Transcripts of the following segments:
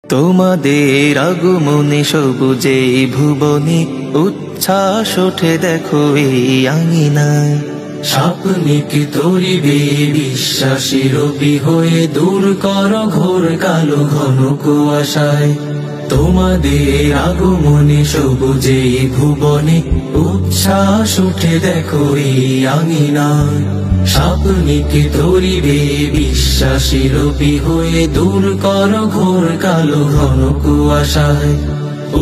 তোমাদের আগমনে সবুজে ভুবনে উচ্ছ্বাস ওঠে দেখো এই আঙিনায়। স্বপ্নিক তরিবে বিশ্বাসী রবি হয়ে দূর কর ঘোর কালো ঘন কুয়াশায়। তোমাদের আগমনে সবুজে ভুবনে উচ্ছ্বাস উঠে দেখো এই আঙিনায়। স্বপ্নিক তরিবে বিশ্বাসী রবি হয়ে দূর কর ঘোর কালো ঘন কুয়াশায়।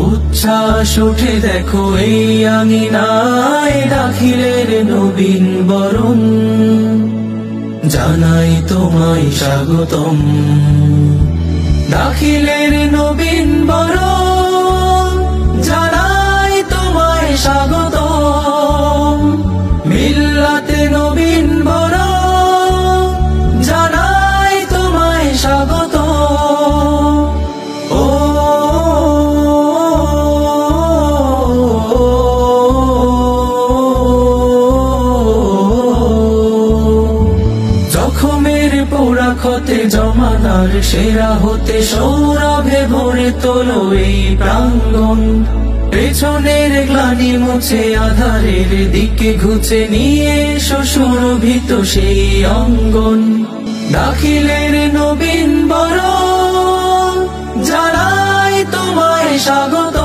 উচ্ছ্বাস উঠে দেখো এই আঙিনায়, দাখিলের নবীন বরণ জানাই তোমায় স্বাগতম। দাখিলের নবীন বরণ জানাই তোমায় স্বাগতম। মিল্লাতে নবীন বরণ জানাই তোমায় স্বাগতম। জখমের পোড়া ক্ষতে জমানার সেরা হতে সৌরভে ভরে তোলো এই প্রাঙ্গণ। পেছনের গ্লানি মুছে আধারের দিকে ঘুচে নিয়ে এসো সুরভিত সেই অঙ্গন। দাখিলের নবীন বরণ জানাই তোমায় স্বাগত।